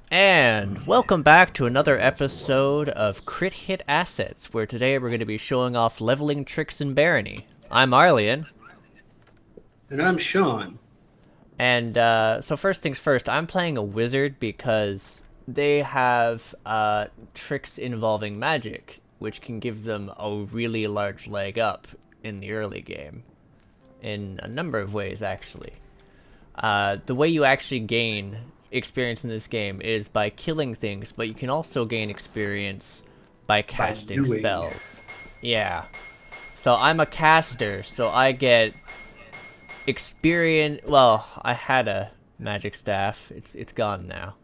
And welcome back to another episode of CritHit Assets, where today we're going to be showing off leveling tricks in Barony. I'm Arlian, And I'm Sean. and so first things first, I'm playing a wizard because they have tricks involving magic, which can give them a really large leg up in the early game, in a number of ways, actually. The way you actually gain experience in this game is by killing things, but you can also gain experience by By casting doing. spells. Yeah. So I'm a caster, so I get experience. Well, I had a magic staff. It's gone now.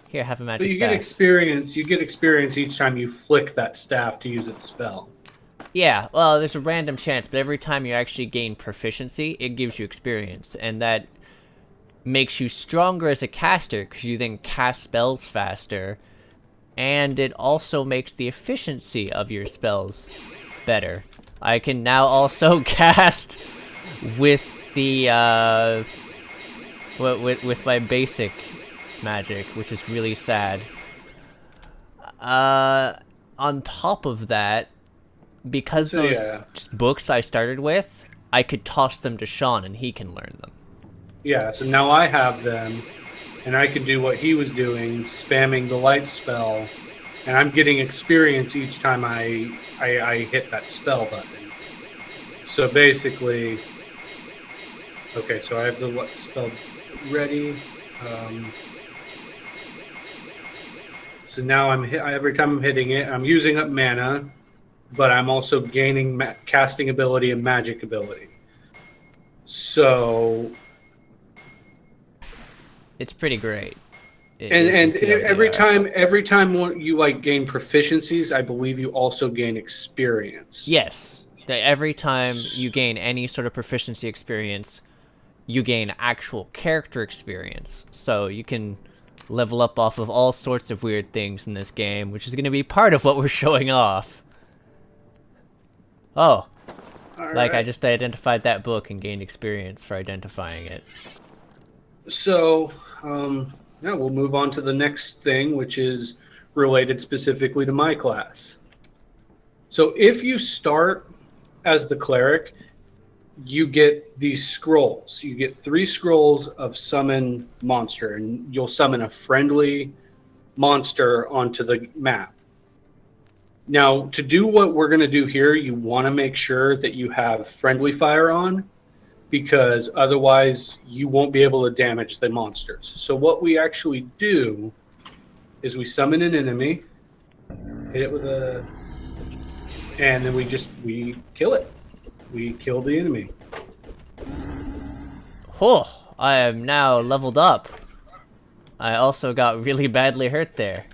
Here, have a But magic you get staff. experience. You get experience each time you flick that staff to use its spell. Yeah, well, there's a random chance, but every time you actually gain proficiency, it gives you experience, and that makes you stronger as a caster because you then cast spells faster, and it also makes the efficiency of your spells better. I can now also cast with the with my basic magic, which is really sad. Uh, on top of that, because So those yeah, books I started with, I could toss them to Sean and he can learn them. yeah. So now I have them, and I can do what he was doing, spamming the light spell, and I'm getting experience each time I hit that spell button. So basically, okay. So I have the spell ready. Um, so now every time I'm hitting it, I'm using up mana, but I'm also gaining casting ability and magic ability. So, It's pretty great. and Is the and TLDR. every time you like gain proficiencies, I believe you also gain experience. Yes, that every time you gain any sort of proficiency experience, you gain actual character experience. So you can level up off of all sorts of weird things in this game, which is going to be part of what we're showing off. Oh, All like I right. just identified that book and gained experience for identifying it. So, yeah, we'll move on to the next thing, which is related specifically to my class. So, if you start as the cleric, you get these scrolls. You get 3 scrolls of summon monster, and you'll summon a friendly monster onto the map. Now, to do what we're going to do here, you want to make sure that you have friendly fire on because otherwise you won't be able to damage the monsters. So, what we actually do is we summon an enemy, hit it with a, and then we kill it. We kill the enemy. Oh, I am now leveled up. I also got really badly hurt there.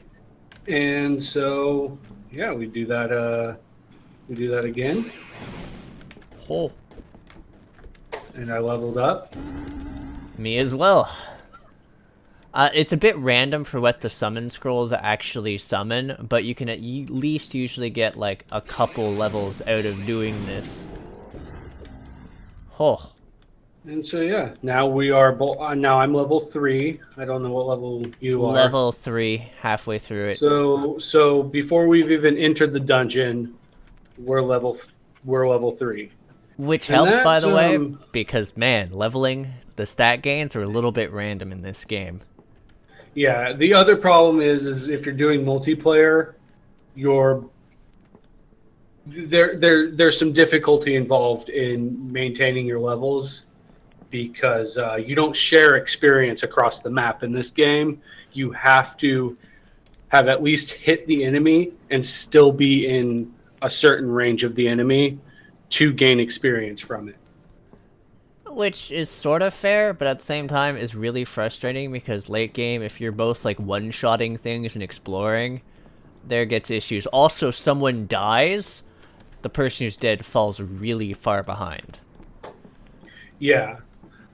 And so, yeah, we do that. We do that again, Oh, and I leveled up. me as well. It's a bit random for what the summon scrolls actually summon, but you can at least usually get like a couple levels out of doing this. Oh, And so, yeah, now we are both. Now I'm level 3. I don't know what level you are. level 3, halfway through it. So before we've even entered the dungeon, we're level we're level 3, Which and helps, by that the way, because man, leveling, the stat gains are a little bit random in this game. yeah. The other problem is if you're doing multiplayer, you're there's some difficulty involved in maintaining your levels because you don't share experience across the map in this game. You have to have at least hit the enemy and still be in a certain range of the enemy to gain experience from it. Which is sort of fair, but at the same time is really frustrating because late game, if you're both like one-shotting things and exploring, there gets issues. Also, someone dies, the person who's dead falls really far behind. Yeah.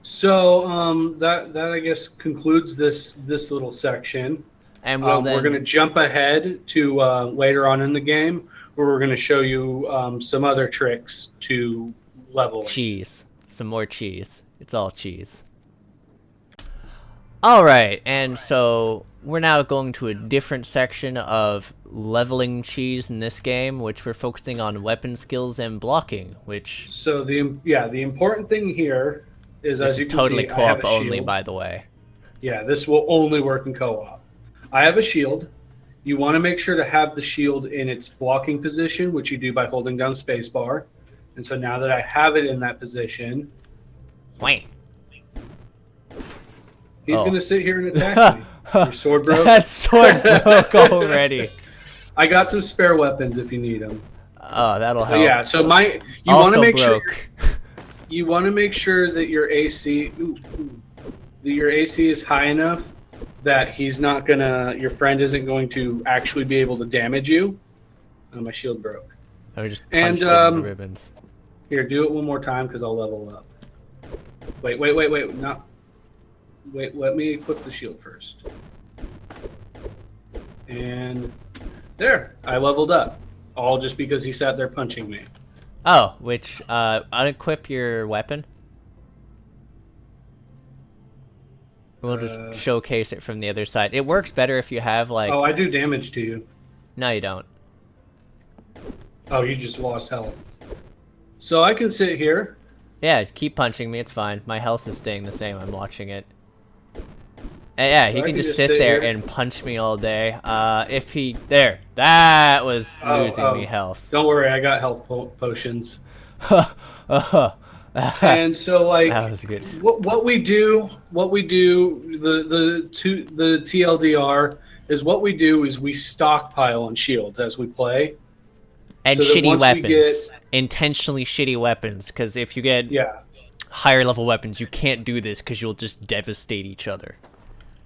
So that I guess concludes this little section. And we'll We're going to then jump ahead to later on in the game where we're going to show you some other tricks to leveling. cheese. Some more cheese. It's all cheese. Alright, and so we're now going to a different section of leveling cheese in this game, which we're focusing on weapon skills and blocking, which... So the important thing here is, This as you is can totally see, I have co-op a only, shield. by the way. Yeah, this will only work in co-op. I have a shield. You want to make sure to have the shield in its blocking position, which you do by holding down spacebar. And so now that I have it in that position, Wait. he's Oh. going to sit here and attack me. Your sword broke? That sword broke already. I got some spare weapons if you need them. Oh, that'll But help. yeah, so you Also want to make broke. you want to make sure that your AC is high enough that your friend isn't going to actually be able to damage you. Oh, my shield broke. I just And, punched it into ribbons. Here, do it one more time because I'll level up. Wait. Wait, let me equip the shield first. And there, I leveled up. All just because he sat there punching me. Oh, which, unequip your weapon? We'll just showcase it from the other side. It works better if you have, like... Oh, I do damage to you. No, you don't. Oh, you just lost health. So I can sit here. Yeah, keep punching me, it's fine. My health is staying the same, I'm watching it. And yeah, he So I can can just just sit there here. and punch me all day. If he... There! That was losing me health. Don't worry, I got health potions. And so, like, That was good. what we do, the TLDR is we stockpile on shields as we play. And So that shitty once we weapons. Intentionally shitty weapons, because if you get Yeah. higher level weapons, you can't do this because you'll just devastate each other.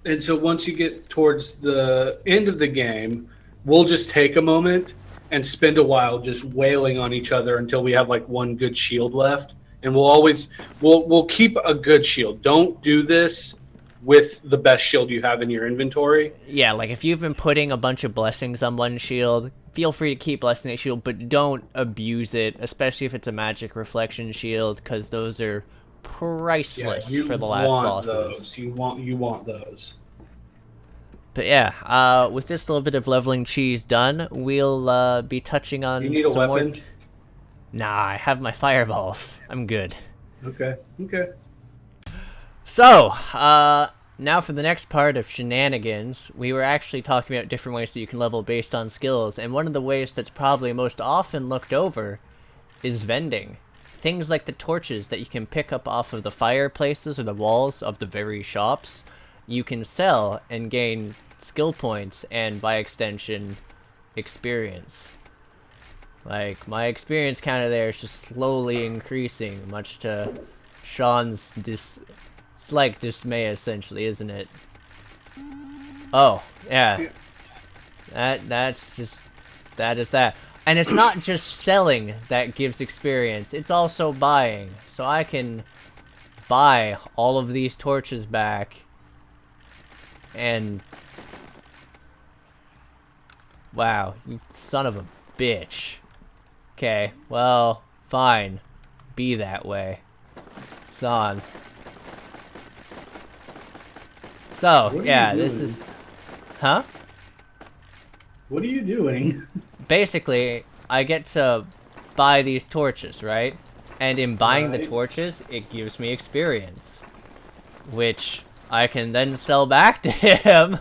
And so once you get towards the end of the game, we'll just take a moment and spend a while just wailing on each other until we have like one good shield left. And we'll keep a good shield. Don't do this with the best shield you have in your inventory. Yeah, like if you've been putting a bunch of blessings on one shield, feel free to keep blessing that shield, but don't abuse it, especially if it's a magic reflection shield, because those are priceless for the last bosses. Those. You want those. But yeah, with this little bit of leveling cheese done, we'll be touching on You need a some weapon? more... Nah, I have my fireballs. I'm good. Okay. So, now for the next part of shenanigans, we were actually talking about different ways that you can level based on skills, and one of the ways that's probably most often looked over is vending. Things like the torches that you can pick up off of the fireplaces or the walls of the very shops, you can sell and gain skill points and, by extension, experience. Like, my experience counter there is just slowly increasing, much to Sean's slight dismay, essentially, isn't it? Oh, yeah. That is that. And it's not just selling that gives experience, it's also buying. So I can buy all of these torches back and... Wow, you son of a bitch. Okay, well, fine. Be that way. It's on. So, What are yeah, you this doing? is... Huh? What are you doing? Basically, I get to buy these torches, right? And in buying the Right. torches, it gives me experience. Which I can then sell back to him.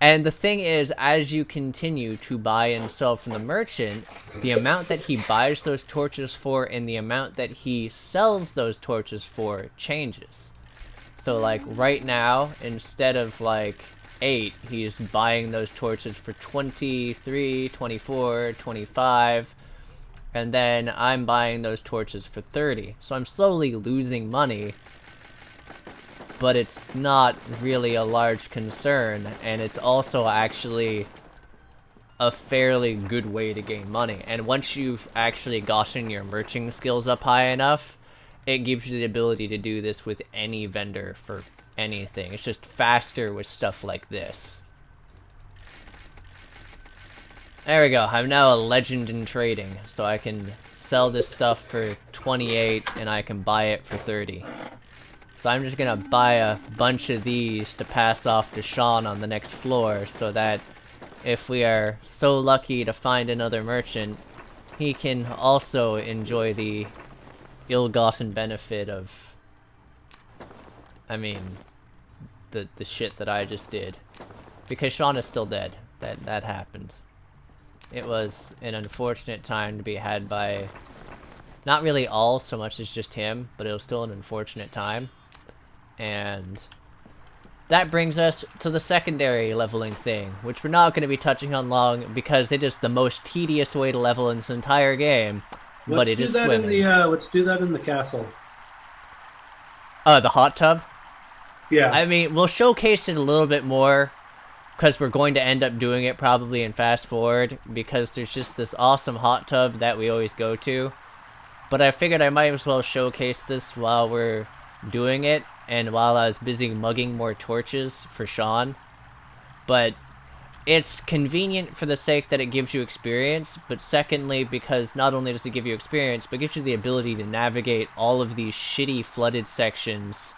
And the thing is, as you continue to buy and sell from the merchant, the amount that he buys those torches for and the amount that he sells those torches for changes. So like right now, instead of like 8, he's buying those torches for 23, 24, 25, and then I'm buying those torches for 30. So I'm slowly losing money, but it's not really a large concern, and it's also actually a fairly good way to gain money. And once you've actually gotten your merching skills up high enough, it gives you the ability to do this with any vendor for anything. It's just faster with stuff like this. There we go. I'm now a legend in trading, so I can sell this stuff for 28 and I can buy it for 30. So I'm just gonna buy a bunch of these to pass off to Sean on the next floor, so that if we are so lucky to find another merchant, he can also enjoy the ill-gotten benefit of, I mean, the shit that I just did. Because Sean is still dead. That happened. It was an unfortunate time to be had by, not really all so much as just him, but it was still an unfortunate time. And that brings us to the secondary leveling thing, which we're not going to be touching on long because it is the most tedious way to level in this entire game. But it is swimming. Let's do that in the castle. The hot tub? Yeah. I mean, we'll showcase it a little bit more because we're going to end up doing it probably in fast forward because there's just this awesome hot tub that we always go to. But I figured I might as well showcase this while we're doing it and while I was busy mugging more torches for Sean. But it's convenient for the sake that it gives you experience, but secondly because not only does it give you experience, but it gives you the ability to navigate all of these shitty flooded sections.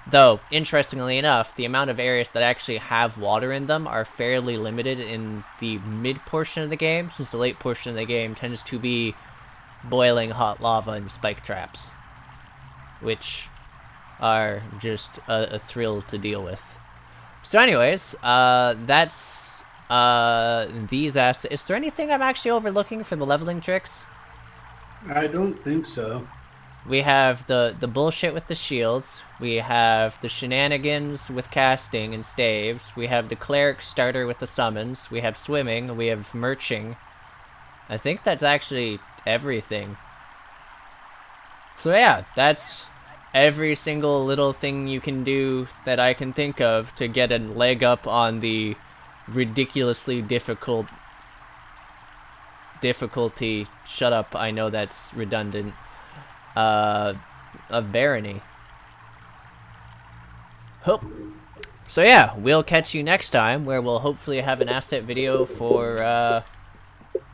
Though, interestingly enough, the amount of areas that actually have water in them are fairly limited in the mid portion of the game, since the late portion of the game tends to be boiling hot lava and spike traps, which are just a thrill to deal with. So anyways, that's these assets. Is there anything I'm actually overlooking for the leveling tricks? I don't think so. We have the bullshit with the shields. We have the shenanigans with casting and staves. We have the cleric starter with the summons. We have swimming. We have merching. I think that's actually everything. So yeah, that's every single little thing you can do that I can think of to get a leg up on the ridiculously difficulty. Shut up, I know that's redundant. Of Barony. Hope. So yeah, we'll catch you next time where we'll hopefully have an asset video for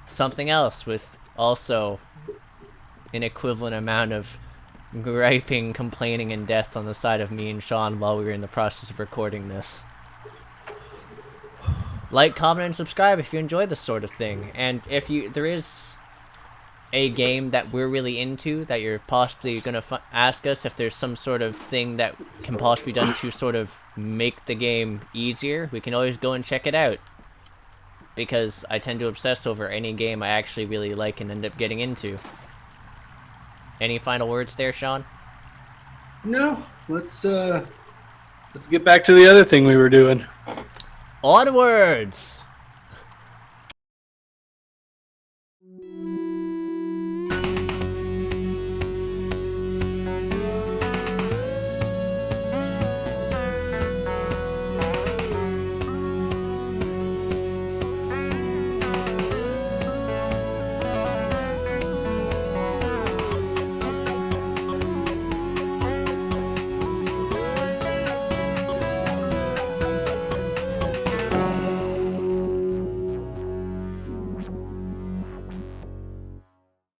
something else with also an equivalent amount of griping, complaining, and death on the side of me and Sean while we were in the process of recording this. Like, comment, and subscribe if you enjoy this sort of thing. And if there is a game that we're really into that you're possibly going to ask us if there's some sort of thing that can possibly be done to sort of make the game easier, we can always go and check it out. Because I tend to obsess over any game I actually really like and end up getting into. Any final words there, Sean? No, let's get back to the other thing we were doing. Onwards!